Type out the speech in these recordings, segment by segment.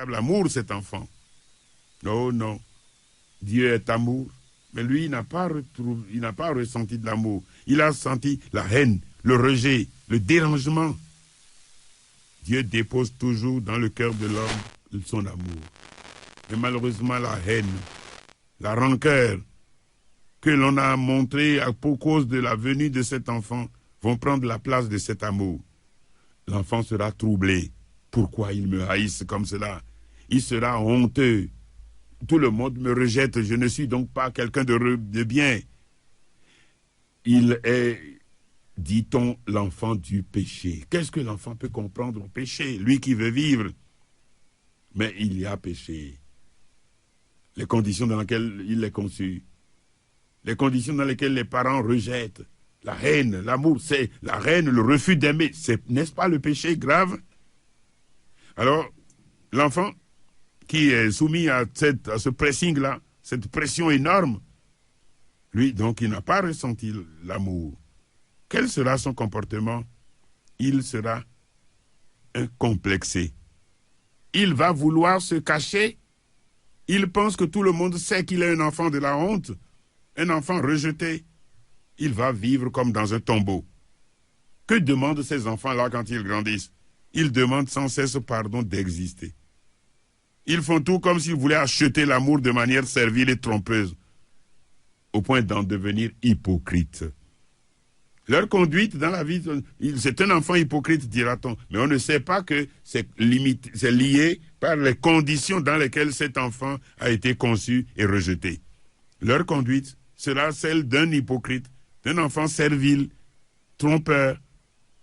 l'amour, cet enfant. Non, non. Dieu est amour. Mais lui, il n'a pas ressenti de l'amour. Il a senti la haine, le rejet, le dérangement. Dieu dépose toujours dans le cœur de l'homme son amour. Mais malheureusement, la haine, la rancœur que l'on a montrée pour cause de la venue de cet enfant vont prendre la place de cet amour. L'enfant sera troublé. Pourquoi ils me haïssent comme cela? Il sera honteux. Tout le monde me rejette. Je ne suis donc pas quelqu'un de bien. Il est, dit-on, l'enfant du péché. Qu'est-ce que l'enfant peut comprendre au péché? Lui qui veut vivre. Mais il y a péché. Les conditions dans lesquelles il est conçu. Les conditions dans lesquelles les parents rejettent. La haine, l'amour, c'est la haine, le refus d'aimer. N'est-ce pas le péché grave? Alors, l'enfant qui est soumis à ce pressing-là, cette pression énorme, lui, donc, il n'a pas ressenti l'amour. Quel sera son comportement? Il sera complexé. Il va vouloir se cacher. Il pense que tout le monde sait qu'il est un enfant de la honte, un enfant rejeté. Il va vivre comme dans un tombeau. Que demandent ces enfants-là quand ils grandissent? Ils demandent sans cesse pardon d'exister. Ils font tout comme s'ils voulaient acheter l'amour de manière servile et trompeuse, au point d'en devenir hypocrites. Leur conduite dans la vie, c'est un enfant hypocrite, dira-t-on, mais on ne sait pas que c'est lié par les conditions dans lesquelles cet enfant a été conçu et rejeté. Leur conduite sera celle d'un hypocrite, d'un enfant servile, trompeur,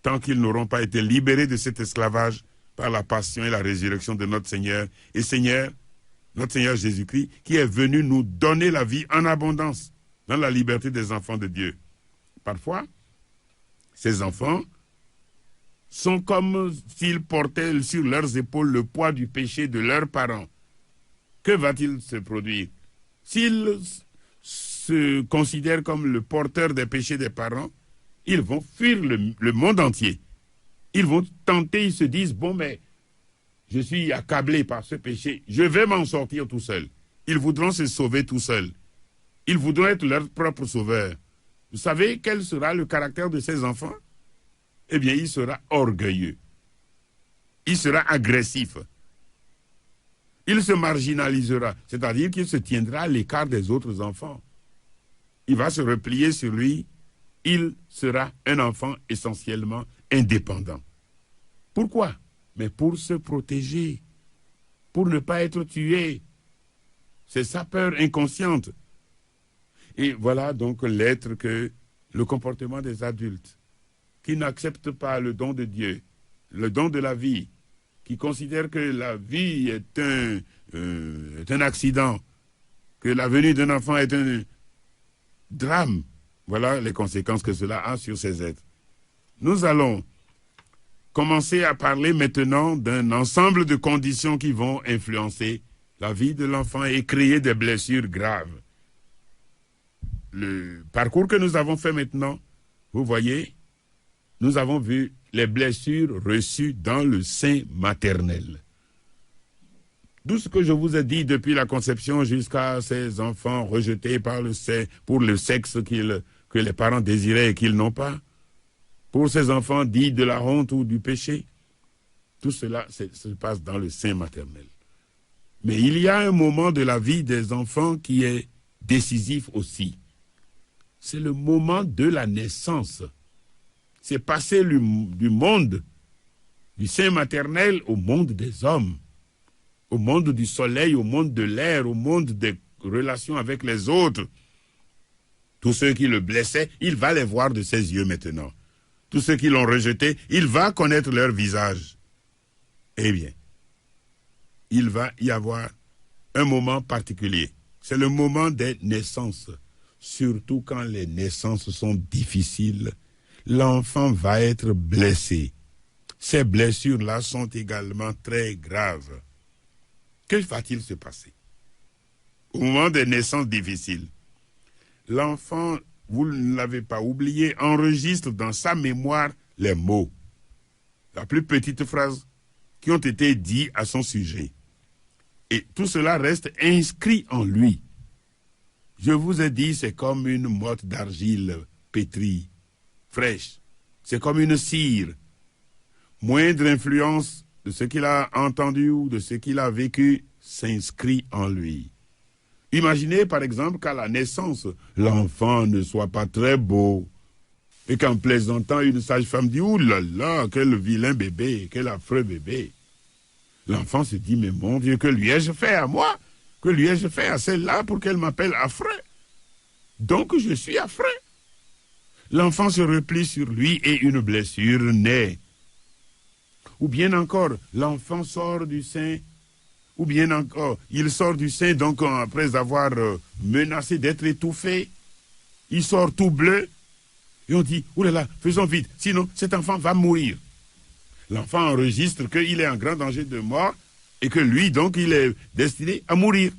tant qu'ils n'auront pas été libérés de cet esclavage par la passion et la résurrection de notre Seigneur. Et Seigneur, notre Seigneur Jésus-Christ, qui est venu nous donner la vie en abondance, dans la liberté des enfants de Dieu. Parfois, ces enfants sont comme s'ils portaient sur leurs épaules le poids du péché de leurs parents. Que va-t-il se produire? S'ils se considèrent comme le porteur des péchés des parents, ils vont fuir le monde entier. Ils vont tenter, ils se disent, bon, mais je suis accablé par ce péché, je vais m'en sortir tout seul. Ils voudront se sauver tout seuls. Ils voudront être leur propre sauveur. Vous savez quel sera le caractère de ces enfants? Eh bien, il sera orgueilleux. Il sera agressif. Il se marginalisera, c'est-à-dire qu'il se tiendra à l'écart des autres enfants. Il va se replier sur lui. Il sera un enfant essentiellement indépendant. Pourquoi? Mais pour se protéger, pour ne pas être tué. C'est sa peur inconsciente. Et voilà donc l'être que le comportement des adultes qui n'acceptent pas le don de Dieu, le don de la vie, qui considèrent que la vie est un accident, que la venue d'un enfant est un drame. Voilà les conséquences que cela a sur ces êtres. Nous allons commencer à parler maintenant d'un ensemble de conditions qui vont influencer la vie de l'enfant et créer des blessures graves. Le parcours que nous avons fait maintenant, vous voyez, nous avons vu les blessures reçues dans le sein maternel. Tout ce que je vous ai dit depuis la conception jusqu'à ces enfants rejetés par pour le sexe que les parents désiraient et qu'ils n'ont pas, pour ces enfants dits de la honte ou du péché, tout cela se passe dans le sein maternel. Mais il y a un moment de la vie des enfants qui est décisif aussi. C'est le moment de la naissance. C'est passer du monde, du sein maternel au monde des hommes, au monde du soleil, au monde de l'air, au monde des relations avec les autres. Tous ceux qui le blessaient, il va les voir de ses yeux maintenant. Tous ceux qui l'ont rejeté, il va connaître leur visage. Eh bien, il va y avoir un moment particulier. C'est le moment des naissances. Surtout quand les naissances sont difficiles, l'enfant va être blessé. Ces blessures-là sont également très graves. Que va-t-il se passer? Au moment des naissances difficiles, l'enfant, vous ne l'avez pas oublié, enregistre dans sa mémoire les mots, la plus petite phrase qui ont été dits à son sujet. Et tout cela reste inscrit en lui. Je vous ai dit, c'est comme une motte d'argile pétrie, fraîche. C'est comme une cire. Moindre influence de ce qu'il a entendu ou de ce qu'il a vécu s'inscrit en lui. Imaginez par exemple qu'à la naissance, l'enfant ne soit pas très beau et qu'en plaisantant, une sage-femme dit « Ouh là là, quel vilain bébé, quel affreux bébé !» L'enfant se dit « Mais mon Dieu, que lui ai-je fait à moi? Que lui ai-je fait à celle-là pour qu'elle m'appelle affreux? Donc je suis affreux. » L'enfant se replie sur lui et une blessure naît. Ou bien encore, l'enfant sort du sein. Ou bien encore, il sort du sein, donc après avoir menacé d'être étouffé, il sort tout bleu. Et on dit, oh là là, faisons vite, sinon cet enfant va mourir. L'enfant enregistre qu'il est en grand danger de mort et que lui, donc, il est destiné à mourir.